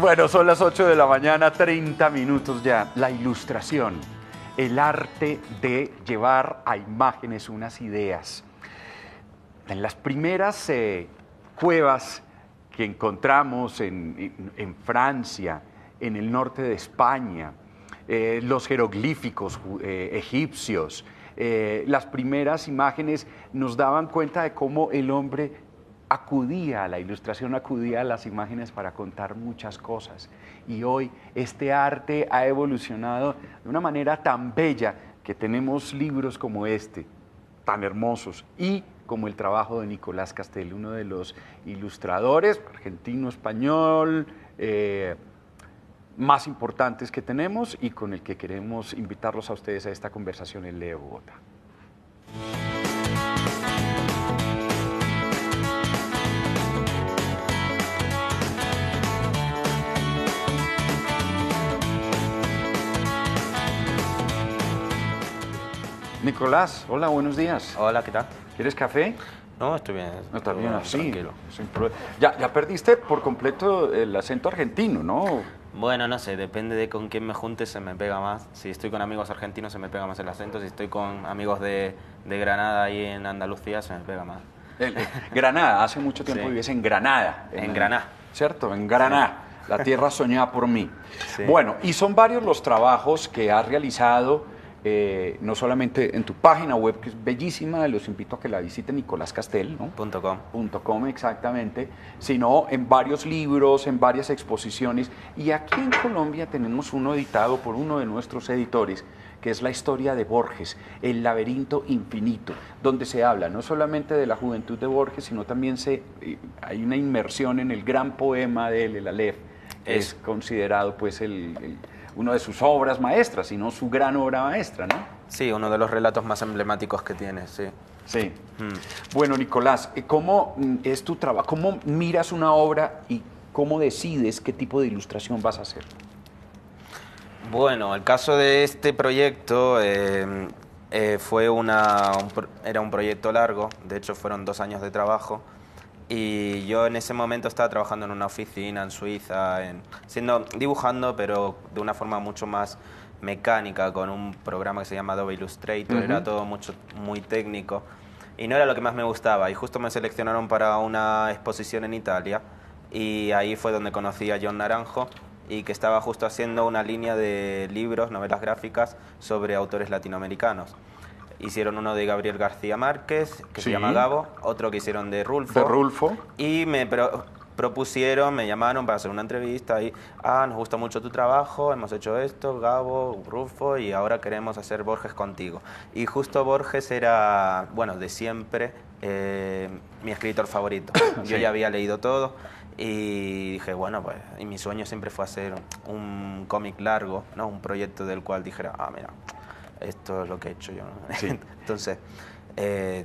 Bueno, son las 8 de la mañana, 30 minutos ya. La ilustración, el arte de llevar a imágenes unas ideas. En las primeras cuevas que encontramos en Francia, en el norte de España, los jeroglíficos egipcios, las primeras imágenes nos daban cuenta de cómo el hombre acudía a la ilustración, acudía a las imágenes para contar muchas cosas. Y hoy este arte ha evolucionado de una manera tan bella que tenemos libros como este, tan hermosos, y como el trabajo de Nicolás Castel, uno de los ilustradores argentino-español más importantes que tenemos y con el que queremos invitarlos a ustedes a esta conversación en Leo Bogotá. Nicolás, hola, buenos días. Hola, ¿qué tal? ¿Quieres café? No, estoy bien. No, está bien así. Tranquilo. Ya perdiste por completo el acento argentino, ¿no? Bueno, no sé, depende de con quién me junte, se me pega más. Si estoy con amigos argentinos, se me pega más el acento. Si estoy con amigos de Granada y en Andalucía, se me pega más. Granada, hace mucho tiempo Sí. vives en Granada. En Granada. ¿Cierto? En Granada, sí. La tierra soñada por mí. Sí. Bueno, y son varios los trabajos que has realizado, no solamente en tu página web, que es bellísima, los invito a que la visiten, Nicolás Castel, ¿no? .com. Exactamente, sino en varios libros, en varias exposiciones. Y aquí en Colombia tenemos uno editado por uno de nuestros editores, que es la historia de Borges, El laberinto infinito, donde se habla no solamente de la juventud de Borges, sino también hay una inmersión en el gran poema de él, el Aleph, que es considerado pues uno de sus obras maestras, sino su gran obra maestra, ¿no? Sí, uno de los relatos más emblemáticos que tiene, sí. Sí. Bueno, Nicolás, ¿cómo es tu trabajo? ¿Cómo miras una obra y cómo decides qué tipo de ilustración vas a hacer? Bueno, el caso de este proyecto fue era un proyecto largo, de hecho fueron 2 años de trabajo. Y yo en ese momento estaba trabajando en una oficina en Suiza, dibujando, pero de una forma mucho más mecánica, con un programa que se llama Adobe Illustrator, era todo muy técnico, y no era lo que más me gustaba. Y justo me seleccionaron para una exposición en Italia, y ahí fue donde conocí a John Naranjo, y que estaba justo haciendo una línea de libros, novelas gráficas, sobre autores latinoamericanos. Hicieron uno de Gabriel García Márquez, que se llama Gabo, otro que hicieron de Rulfo. De Rulfo. Y me propusieron, me llamaron para hacer una entrevista y, nos gusta mucho tu trabajo, hemos hecho esto, Gabo, Rulfo, y ahora queremos hacer Borges contigo. Y justo Borges era, bueno, de siempre, mi escritor favorito. Yo ya había leído todo y dije, bueno, pues, y mi sueño siempre fue hacer un cómic largo, ¿no? Un proyecto del cual dijera, mira, esto es lo que he hecho yo, ¿no? Sí. Entonces,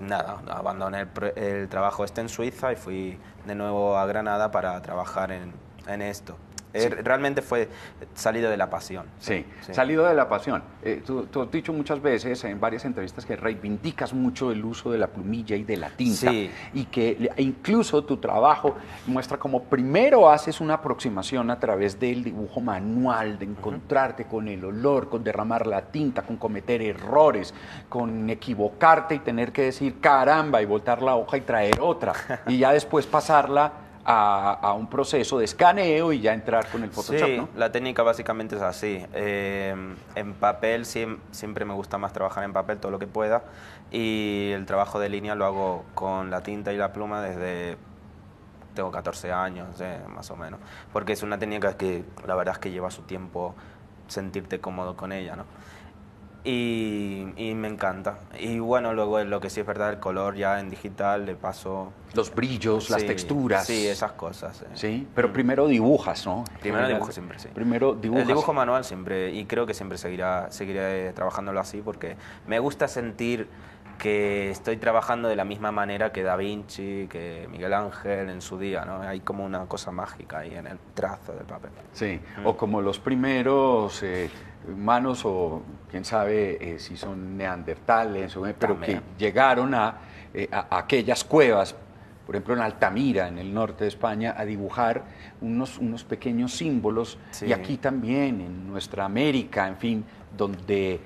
nada, abandoné el trabajo en Suiza y fui de nuevo a Granada para trabajar en esto. Sí. Realmente fue salido de la pasión. Sí, salido de la pasión. Tú has dicho muchas veces en varias entrevistas que reivindicas mucho el uso de la plumilla y de la tinta. Sí. Y que incluso tu trabajo muestra como primero haces una aproximación a través del dibujo manual, de encontrarte con el olor, con derramar la tinta, con cometer errores, con equivocarte y tener que decir caramba y voltar la hoja y traer otra. Y ya después pasarla a un proceso de escaneo y ya entrar con el Photoshop, sí, ¿no? La técnica básicamente es así. En papel siempre me gusta más trabajar en papel todo lo que pueda, y el trabajo de línea lo hago con la tinta y la pluma desde tengo 14 años, más o menos, porque es una técnica que la verdad es que lleva su tiempo sentirte cómodo con ella, ¿no? Y me encanta. Y bueno, luego lo que sí es verdad, el color ya en digital le paso... Los brillos, las texturas. Sí, esas cosas. Sí, pero primero dibujas, ¿no? Primero dibujo siempre, sí. Primero dibujas. El dibujo manual siempre, y creo que siempre seguiré trabajándolo así, porque me gusta sentir que estoy trabajando de la misma manera que Da Vinci, que Miguel Ángel en su día, ¿no? Hay como una cosa mágica ahí en el trazo del papel. Sí, o como los primeros humanos, o quién sabe si son neandertales, pero también, que llegaron a aquellas cuevas por ejemplo, en Altamira, en el norte de España, a dibujar unos pequeños símbolos, Sí. y aquí también, en nuestra América, en fin, donde,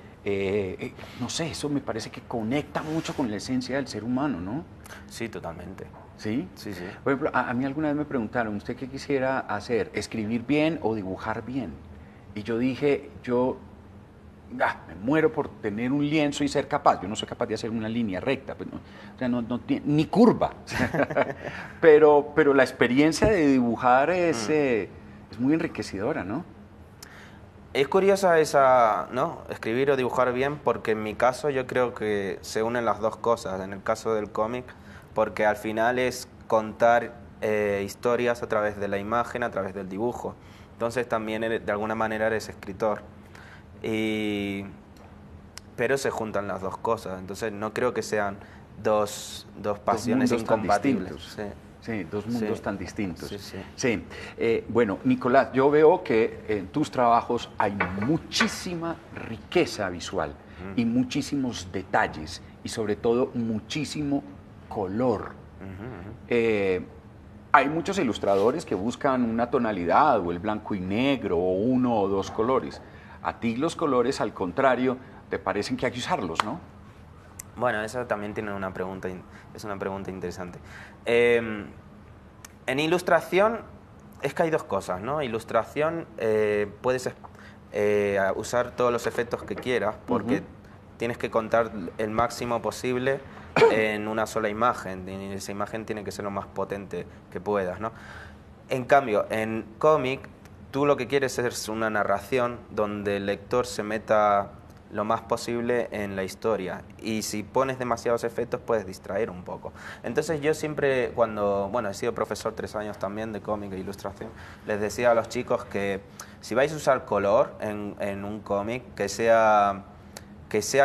no sé, eso me parece que conecta mucho con la esencia del ser humano, ¿no? Sí, totalmente. ¿Sí? Sí, sí. Por ejemplo, a mí alguna vez me preguntaron, ¿usted qué quisiera hacer? ¿Escribir bien o dibujar bien? Y yo dije, me muero por tener un lienzo y ser capaz. Yo no soy capaz de hacer una línea recta, pues no, o sea, no tiene, ni curva. pero la experiencia de dibujar es muy enriquecedora, ¿no? Es curiosa esa, ¿no? Escribir o dibujar bien, porque en mi caso yo creo que se unen las dos cosas. En el caso del cómic, porque al final es contar historias a través de la imagen, a través del dibujo. Entonces también de alguna manera eres escritor. Pero se juntan las dos cosas. Entonces no creo que sean dos pasiones mundos tan incompatibles. distintos. Sí, dos mundos Sí. tan distintos. Sí, sí. Sí. Bueno, Nicolás, yo veo que en tus trabajos hay muchísima riqueza visual y muchísimos detalles y sobre todo muchísimo color. Hay muchos ilustradores que buscan una tonalidad o el blanco y negro o uno o dos colores. A ti los colores, al contrario, te parecen que hay que usarlos, ¿no? Bueno, eso también tiene una pregunta, es una pregunta interesante. En ilustración es que hay dos cosas, ¿no? Ilustración puedes usar todos los efectos que quieras porque tienes que contar el máximo posible en una sola imagen y esa imagen tiene que ser lo más potente que puedas, ¿no? En cambio, en cómic tú lo que quieres es una narración donde el lector se meta lo más posible en la historia y si pones demasiados efectos puedes distraer un poco. Entonces yo siempre bueno, he sido profesor 3 años también de cómic e ilustración, les decía a los chicos que si vais a usar color en un cómic que sea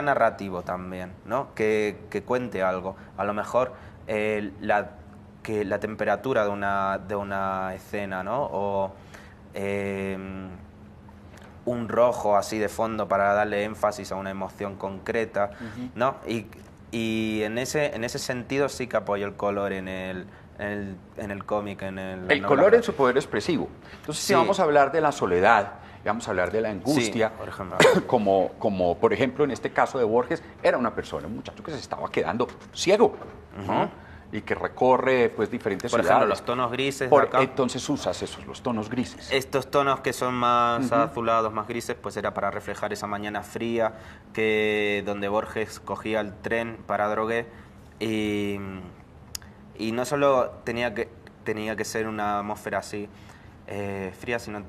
narrativo también, ¿no? Que cuente algo. A lo mejor que la temperatura de una escena, ¿no? O un rojo así de fondo para darle énfasis a una emoción concreta, ¿no? Y en ese sentido sí que apoyo el color en el cómic, El color en su poder expresivo. Entonces, si Sí. vamos a hablar de la soledad, vamos a hablar de la angustia, Sí, por ejemplo. como por ejemplo en este caso de Borges, era una persona, un muchacho que se estaba quedando ciego, ¿no? Y que recorre pues diferentes Por ciudades. ejemplo, los tonos grises de acá. Entonces usas los tonos grises. Estos tonos que son más azulados, más grises, pues era para reflejar esa mañana fría donde Borges cogía el tren para Drogué y no solo tenía que ser una atmósfera así fría, sino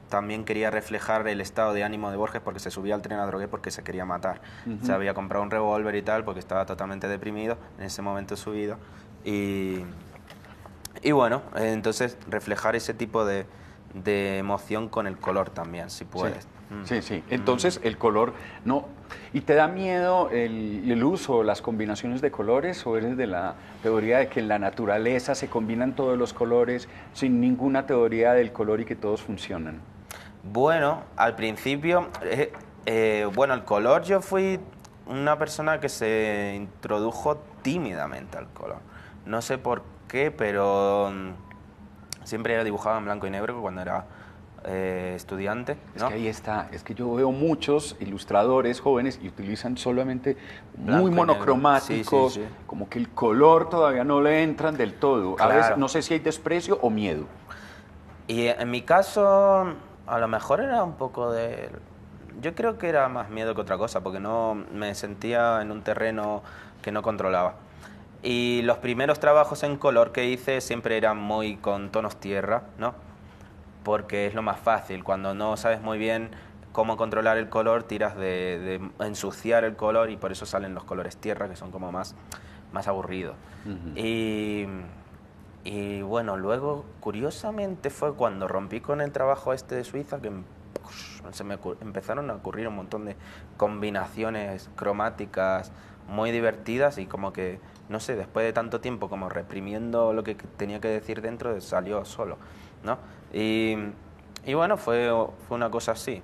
también quería reflejar el estado de ánimo de Borges porque se subía al tren a Drogué porque se quería matar. Se había comprado un revólver y tal porque estaba totalmente deprimido en ese momento de su vida. Y bueno, entonces reflejar ese tipo de emoción con el color también, si puedes. Sí. Entonces el color no. ¿Y te da miedo el uso, las combinaciones de colores, o eres de la teoría de que en la naturaleza se combinan todos los colores sin ninguna teoría del color y que todos funcionan? Bueno, al principio, bueno, el color, yo fui una persona que se introdujo tímidamente al color. No sé por qué, pero siempre era dibujado en blanco y negro cuando era estudiante, ¿no? Es que ahí está, es que yo veo muchos ilustradores jóvenes y utilizan solamente Blanco muy y monocromáticos, negro. Sí. como que el color todavía no le entran del todo. A Claro. veces no sé si hay desprecio o miedo. Y en mi caso, a lo mejor era un poco de... Yo creo que era más miedo que otra cosa, porque no me sentía en un terreno que no controlaba. Y los primeros trabajos en color que hice siempre eran muy con tonos tierra, ¿no? Porque es lo más fácil. Cuando no sabes muy bien cómo controlar el color, tiras de ensuciar el color y por eso salen los colores tierra, que son como más aburridos. Y bueno, luego, curiosamente, fue cuando rompí con el trabajo este de Suiza que se me empezaron a ocurrir un montón de combinaciones cromáticas muy divertidas y como que, no sé, después de tanto tiempo como reprimiendo lo que tenía que decir dentro, salió solo, ¿no? Y bueno, fue una cosa así,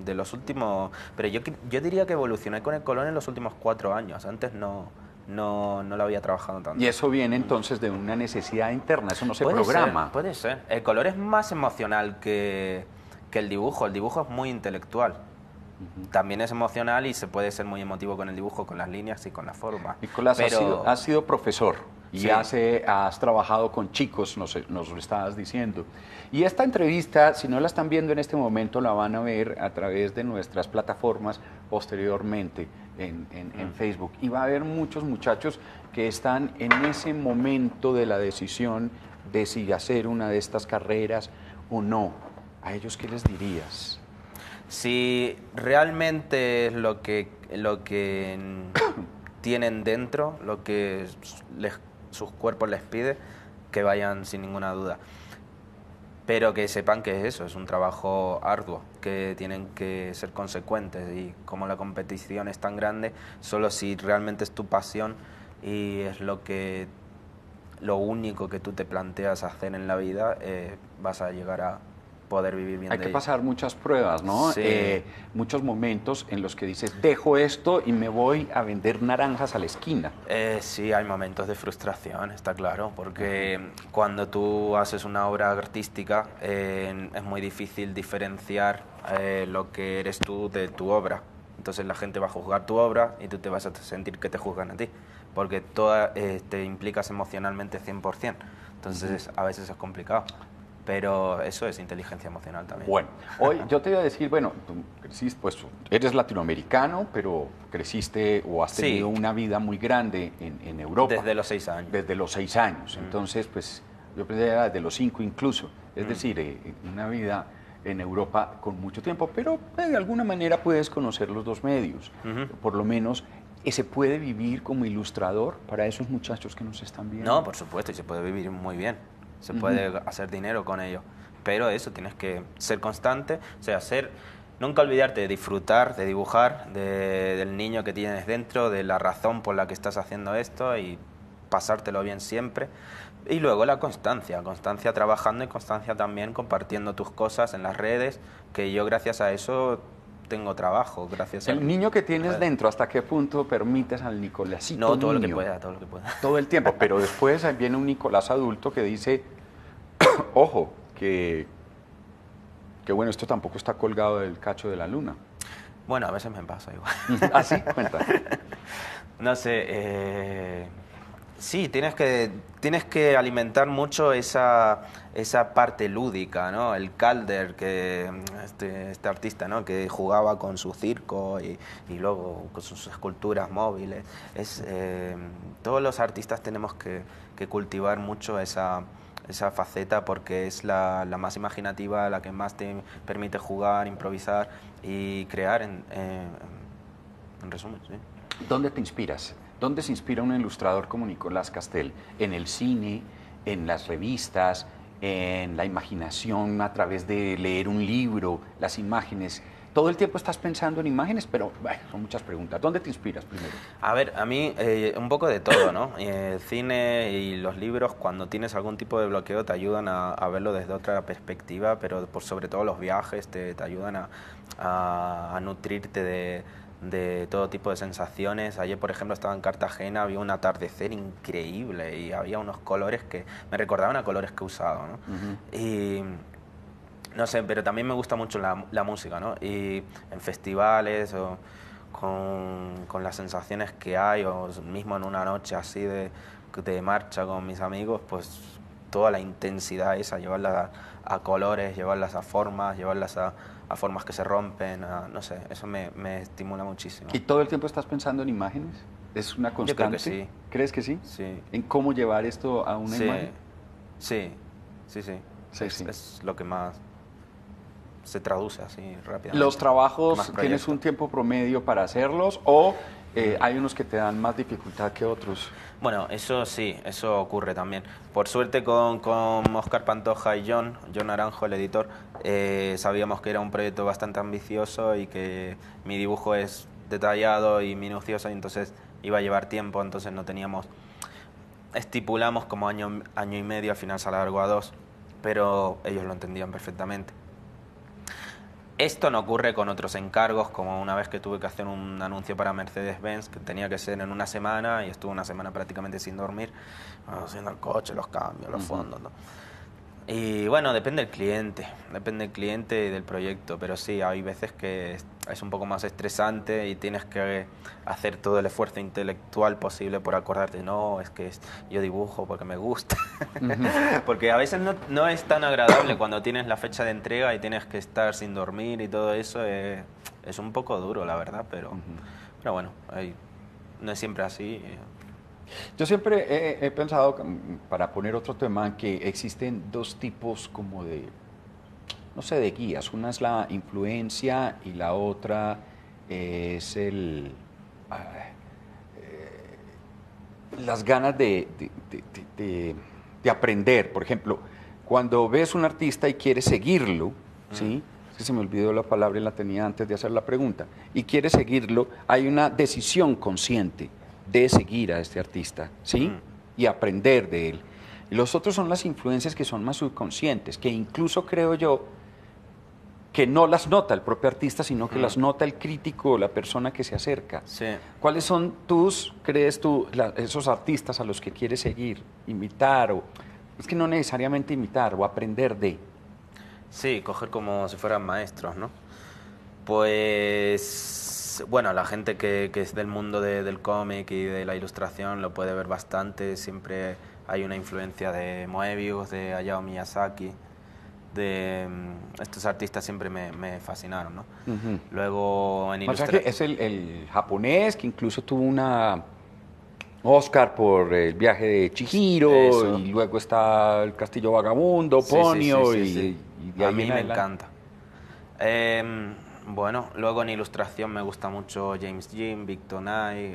de los últimos... Pero yo diría que evolucioné con el color en los últimos 4 años, antes no no lo había trabajado tanto. Y eso viene entonces de una necesidad interna, eso no se Puede programa. ser, puede ser. El color es más emocional que el dibujo. El dibujo es muy intelectual. También es emocional y se puede ser muy emotivo con el dibujo, con las líneas y con la forma. Nicolás, has sido profesor y Sí. has trabajado con chicos, nos lo estabas diciendo. Y esta entrevista, si no la están viendo en este momento, la van a ver a través de nuestras plataformas posteriormente en Facebook. Y va a haber muchos muchachos que están en ese momento de la decisión de si hacer una de estas carreras o no. ¿A ellos qué les dirías? Si realmente es lo que tienen dentro, lo que sus cuerpos les pide, que vayan sin ninguna duda. Pero que sepan que es eso, es un trabajo arduo, que tienen que ser consecuentes y como la competición es tan grande, solo si realmente es tu pasión y es lo único que tú te planteas hacer en la vida, vas a llegar a poder vivir bien de Hay que ello. pasar muchas pruebas, ¿no? Sí. Muchos momentos en los que dices, dejo esto y me voy a vender naranjas a la esquina. Sí, hay momentos de frustración, está claro, porque cuando tú haces una obra artística es muy difícil diferenciar lo que eres tú de tu obra. Entonces la gente va a juzgar tu obra y tú te vas a sentir que te juzgan a ti, porque te implicas emocionalmente 100%. Entonces a veces es complicado. Pero eso es inteligencia emocional también. Bueno, hoy yo te iba a decir, bueno, tú creciste, pues eres latinoamericano, pero creciste o has tenido una vida muy grande en Europa. Desde los 6 años. Desde los 6 años. Entonces, pues yo pensé desde los 5 incluso. Es decir, una vida en Europa con mucho tiempo, pero de alguna manera puedes conocer los dos medios. Por lo menos, ¿se puede vivir como ilustrador para esos muchachos que nos están viendo? No, por supuesto, y se puede vivir muy bien. Se puede hacer dinero con ello. Pero eso, tienes que ser constante, o sea, nunca olvidarte de disfrutar, de dibujar, del niño que tienes dentro, de la razón por la que estás haciendo esto y pasártelo bien siempre. Y luego la constancia trabajando y constancia también compartiendo tus cosas en las redes, que yo gracias a eso tengo trabajo, gracias a... El niño que tienes dentro, ¿hasta qué punto permites al Nicolásito No, todo niño? lo que pueda, todo lo que pueda. Todo el tiempo, pero después viene un Nicolás adulto que dice, ojo, que bueno, esto tampoco está colgado del cacho de la luna. Bueno, a veces me pasa igual. ¿Ah, sí? Cuenta. No sé, sí, tienes que alimentar mucho esa parte lúdica, ¿no? El Calder, este artista, ¿no? Que jugaba con su circo y luego con sus esculturas móviles. Todos los artistas tenemos que cultivar mucho esa faceta porque es la más imaginativa, la que más te permite jugar, improvisar y crear en resumen, sí. ¿Dónde te inspiras? ¿Dónde se inspira un ilustrador como Nicolás Castel? ¿En el cine, en las revistas, en la imaginación a través de leer un libro, las imágenes? Todo el tiempo estás pensando en imágenes, pero bueno, son muchas preguntas. ¿Dónde te inspiras primero? A ver, a mí un poco de todo, ¿no? El cine y los libros, cuando tienes algún tipo de bloqueo, te ayudan a verlo desde otra perspectiva, pero por sobre todo los viajes te ayudan a nutrirte de todo tipo de sensaciones. Ayer, por ejemplo, estaba en Cartagena, había un atardecer increíble y había unos colores que me recordaban a colores que he usado, ¿no? Y no sé, pero también me gusta mucho la música, ¿no? Y en festivales o con las sensaciones que hay o mismo en una noche así de marcha con mis amigos, pues toda la intensidad esa, llevarla a colores, llevarlas a formas, llevarlas a formas que se rompen, no sé, eso me estimula muchísimo. ¿Y todo el tiempo estás pensando en imágenes? ¿Es una constante? Yo creo que sí. ¿Crees que sí? Sí. ¿En cómo llevar esto a una imagen? Sí. Es lo que más se traduce así rápidamente. ¿Los trabajos tienes un tiempo promedio para hacerlos o hay unos que te dan más dificultad que otros? Bueno, eso sí, eso ocurre también. Por suerte con Óscar Pantoja y John Naranjo, el editor, sabíamos que era un proyecto bastante ambicioso y que mi dibujo es detallado y minucioso, y entonces iba a llevar tiempo, entonces no teníamos... Estipulamos como año y medio, al final se alargó a 2, pero ellos lo entendían perfectamente. Esto no ocurre con otros encargos, como una vez que tuve que hacer un anuncio para Mercedes-Benz, que tenía que ser en una semana, y estuve una semana prácticamente sin dormir, haciendo el coche, los cambios, los fondos, ¿no? Y bueno, depende del cliente y del proyecto, pero sí, hay veces que es un poco más estresante y tienes que hacer todo el esfuerzo intelectual posible por acordarte, no, es que yo dibujo porque me gusta, porque a veces no es tan agradable cuando tienes la fecha de entrega y tienes que estar sin dormir y todo eso, es un poco duro, la verdad, pero bueno, no es siempre así. Yo siempre he pensado, para poner otro tema, que existen dos tipos como de, no sé, de guías. Una es la influencia y la otra es las ganas de aprender. Por ejemplo, cuando ves un artista y quieres seguirlo, ¿sí? Es que se me olvidó la palabra y la tenía antes de hacer la pregunta, y quieres seguirlo, hay una decisión consciente de seguir a este artista, ¿sí? Y aprender de él. Y los otros son las influencias que son más subconscientes, que incluso creo yo que no las nota el propio artista, sino que las nota el crítico o la persona que se acerca. Sí. ¿Cuáles son crees tú, esos artistas a los que quieres seguir, imitar, o es que no necesariamente imitar, o aprender de? Sí, coger como si fueran maestros, ¿no? Pues, bueno, la gente que es del mundo del cómic y de la ilustración lo puede ver bastante. Siempre hay una influencia de Moebius, de Hayao Miyazaki. Estos artistas siempre me fascinaron, ¿no? Luego en ilustración... es el japonés que incluso tuvo una Oscar por el viaje de Chihiro, y luego está el Castillo Vagabundo, Ponyo, y de ahí a mí me encanta. Bueno, luego en ilustración me gusta mucho James Jean, Victor Knight,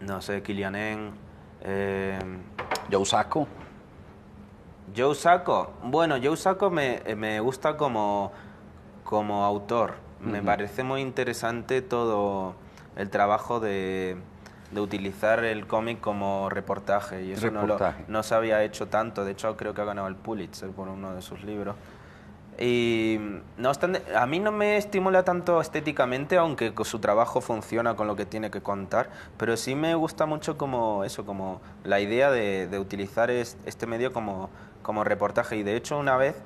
no sé, Kilian Eng, Joe Sacco. Joe Sacco, bueno, Joe Sacco me gusta como autor. Me parece muy interesante todo el trabajo de utilizar el cómic como reportaje, y eso no se había hecho tanto. De hecho, creo que ha ganado el Pulitzer por uno de sus libros. Y no obstante, a mí no me estimula tanto estéticamente, aunque su trabajo funciona con lo que tiene que contar, pero sí me gusta mucho como la idea de utilizar este medio como reportaje. Y de hecho, una vez,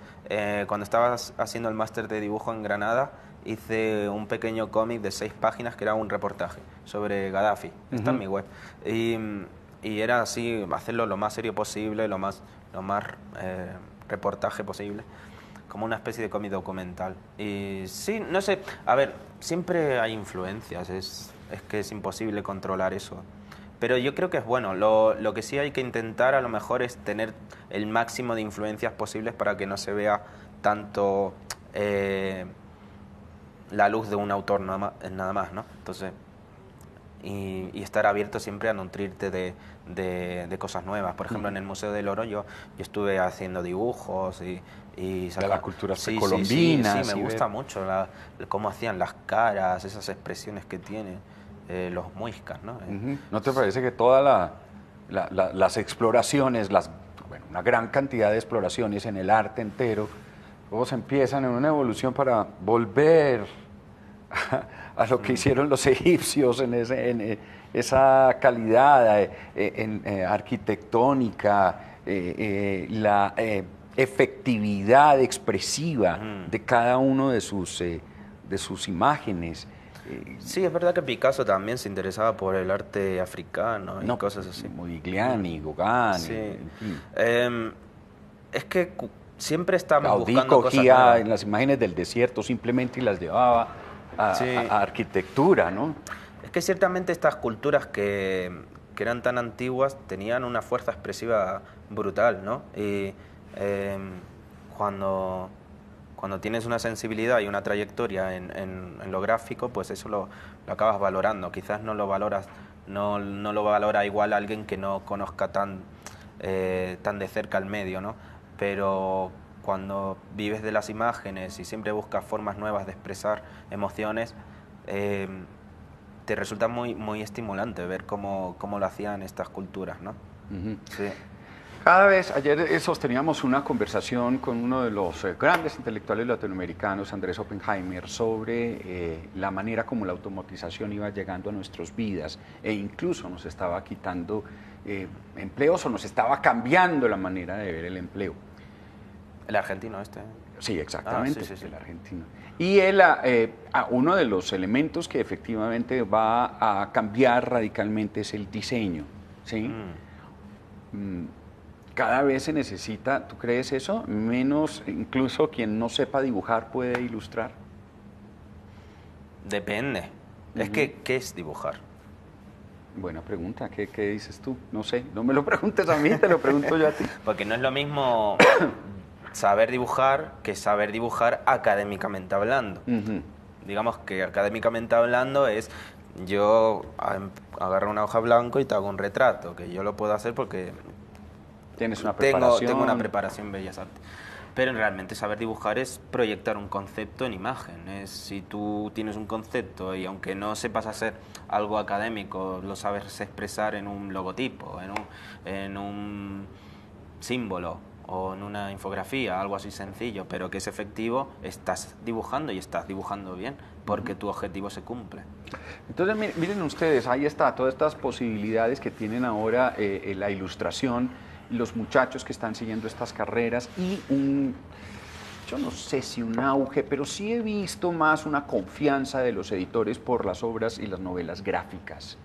cuando estaba haciendo el máster de dibujo en Granada, hice un pequeño cómic de 6 páginas que era un reportaje sobre Gaddafi. Está en mi web. Y era así, hacerlo lo más serio posible, lo más reportaje posible, como una especie de cómic documental. Y sí, no sé, a ver, siempre hay influencias, es que es imposible controlar eso. Pero yo creo que es bueno. Lo que sí hay que intentar a lo mejor es tener el máximo de influencias posibles para que no se vea tanto la luz de un autor nada más, ¿no? Entonces, y estar abierto siempre a nutrirte de cosas nuevas. Por ejemplo, en el Museo del Oro yo estuve haciendo dibujos y de la cultura precolombina. Sí, me gusta mucho cómo hacían las caras, esas expresiones que tienen los muiscas, ¿no? ¿No te parece que todas las exploraciones, una gran cantidad de exploraciones en el arte entero, luego se empiezan en una evolución para volver a lo que hicieron los egipcios en esa calidad arquitectónica, la efectividad expresiva de cada uno de sus imágenes? Sí, es verdad que Picasso también se interesaba por el arte africano y cosas así. Modigliani, Gauguin. Sí. En fin. Es que siempre estamos Gaudí buscando cosas cogía nuevas. en las imágenes del desierto simplemente y las llevaba a arquitectura, ¿no? Es que ciertamente estas culturas que eran tan antiguas tenían una fuerza expresiva brutal, ¿no? Y cuando tienes una sensibilidad y una trayectoria en lo gráfico, pues eso lo acabas valorando. Quizás no lo valora igual alguien que no conozca tan de cerca el medio, ¿no? Pero cuando vives de las imágenes y siempre buscas formas nuevas de expresar emociones, te resulta muy, muy estimulante ver cómo lo hacían estas culturas, ¿no? Sí. Cada vez, ayer sosteníamos una conversación con uno de los grandes intelectuales latinoamericanos, Andrés Oppenheimer, sobre la manera como la automatización iba llegando a nuestras vidas e incluso nos estaba quitando empleos o nos estaba cambiando la manera de ver el empleo. El argentino este. Sí, exactamente, sí, el argentino. Y uno de los elementos que efectivamente va a cambiar radicalmente es el diseño, ¿sí? Cada vez se necesita, ¿tú crees eso? Menos, incluso quien no sepa dibujar puede ilustrar. Depende. Es que, ¿qué es dibujar? Buena pregunta, ¿qué dices tú? No sé, no me lo preguntes a mí, te lo pregunto yo a ti. Porque no es lo mismo saber dibujar que saber dibujar académicamente hablando. Digamos que académicamente hablando es, yo agarro una hoja blanca y te hago un retrato, que yo lo puedo hacer porque tienes una preparación. Tengo una preparación en Bellas Artes. Pero realmente saber dibujar es proyectar un concepto en imagen. Si tú tienes un concepto y aunque no sepas hacer algo académico, lo sabes expresar en un logotipo, en un símbolo o en una infografía, algo así sencillo, pero que es efectivo, estás dibujando y estás dibujando bien, porque tu objetivo se cumple. Entonces, miren ustedes, ahí está, todas estas posibilidades que tienen ahora la ilustración, los muchachos que están siguiendo estas carreras y yo no sé si un auge, pero sí he visto más una confianza de los editores por las obras y las novelas gráficas.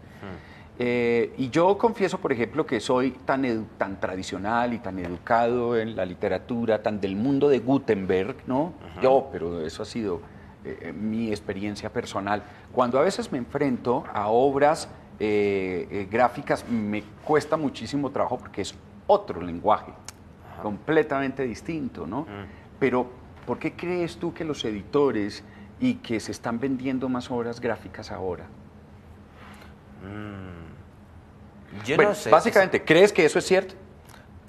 Y yo confieso, por ejemplo, que soy tan tradicional y tan educado en la literatura, tan del mundo de Gutenberg, ¿no? Pero eso ha sido mi experiencia personal. Cuando a veces me enfrento a obras gráficas, me cuesta muchísimo trabajo porque es otro lenguaje, completamente distinto, ¿no? Pero, ¿por qué crees tú que los editores y que se están vendiendo más obras gráficas ahora? Yo bueno, no sé. Básicamente, ¿crees que eso es cierto?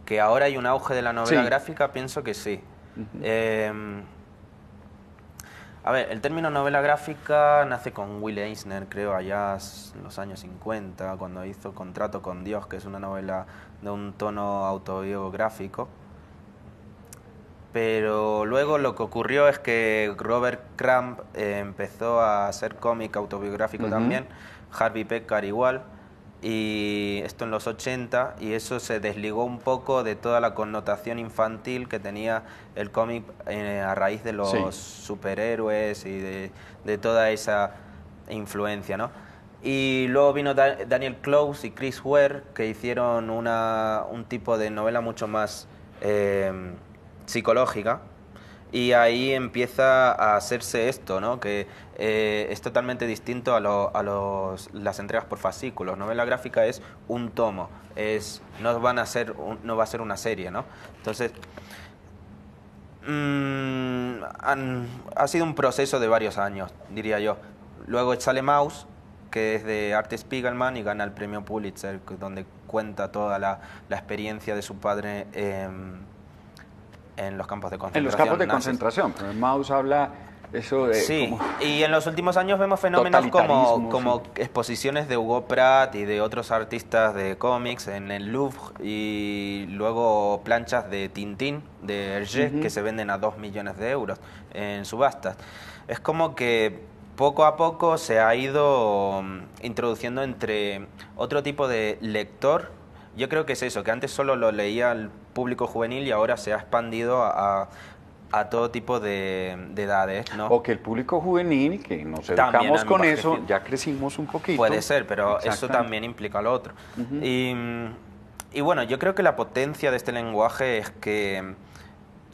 Que ahora hay un auge de la novela gráfica, pienso que sí. A ver, el término novela gráfica nace con Will Eisner, creo, allá en los años 50, cuando hizo Contrato con Dios, que es una novela de un tono autobiográfico. Pero luego lo que ocurrió es que Robert Crumb empezó a hacer cómic autobiográfico también, Harvey Pekar igual, y esto en los 80, y eso se desligó un poco de toda la connotación infantil que tenía el cómic a raíz de los superhéroes y de toda esa influencia, ¿no? Y luego vino Daniel Clowes y Chris Ware, que hicieron un tipo de novela mucho más psicológica, y ahí empieza a hacerse esto, ¿no? Que es totalmente distinto a las entregas por fascículos. Novela gráfica es un tomo, no va a ser una serie, ¿no? Entonces, ha sido un proceso de varios años, diría yo. Luego sale Maus, que es de Art Spiegelman y gana el premio Pulitzer, donde cuenta toda la experiencia de su padre en los campos de concentración. En los campos de concentración, pero Maus habla eso de... Sí, y en los últimos años vemos fenómenos como exposiciones de Hugo Pratt y de otros artistas de cómics en el Louvre, y luego planchas de Tintín, de Hergé, que se venden a 2 millones de euros en subastas. Es como que poco a poco se ha ido introduciendo entre otro tipo de lector. Yo creo que es eso, que antes solo lo leía el público juvenil y ahora se ha expandido a todo tipo de edades, ¿no? O que el público juvenil, que nos educamos con eso, ya crecimos un poquito. Puede ser, pero eso también implica lo otro. Y bueno, yo creo que la potencia de este lenguaje es que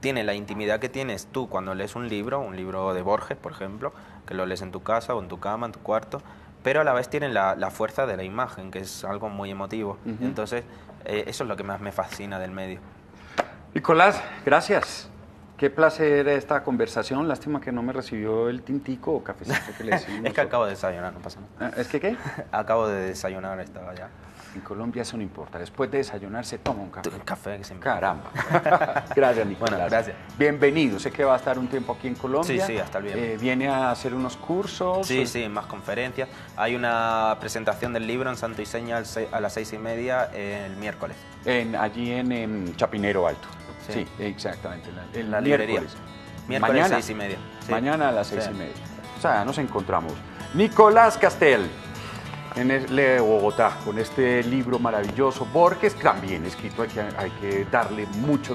tiene la intimidad que tienes tú cuando lees un libro de Borges, por ejemplo, que lo lees en tu casa o en tu cama, en tu cuarto, pero a la vez tiene la fuerza de la imagen, que es algo muy emotivo. Entonces, eso es lo que más me fascina del medio. Nicolás, gracias. Qué placer esta conversación. Lástima que no me recibió el tintico o cafecito que le decimos. Es que acabo de desayunar, no pasa nada. ¿Es que qué? Acabo de desayunar, estaba ya. En Colombia eso no importa. Después de desayunar se toma un café. El café que siempre. Caramba. Gracias, Nicolás. Bueno, gracias. Bienvenido. Sé que va a estar un tiempo aquí en Colombia. Sí, sí, hasta el viernes. ¿Viene a hacer unos cursos? Sí, sí, más conferencias. Hay una presentación del libro en Santo y Seña a las 6:30 el miércoles. Allí en Chapinero Alto. Sí. Sí, exactamente. En la librería. Miércoles Mañana, 6:30. Sí. Mañana a las 6:30. Sí. O sea, nos encontramos. Nicolás Castel, de Bogotá, con este libro maravilloso. Borges, también escrito, hay que darle mucha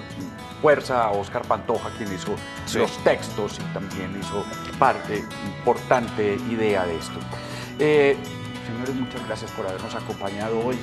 fuerza a Óscar Pantoja, quien hizo los textos y también hizo parte importante idea de esto. Señores, muchas gracias por habernos acompañado hoy.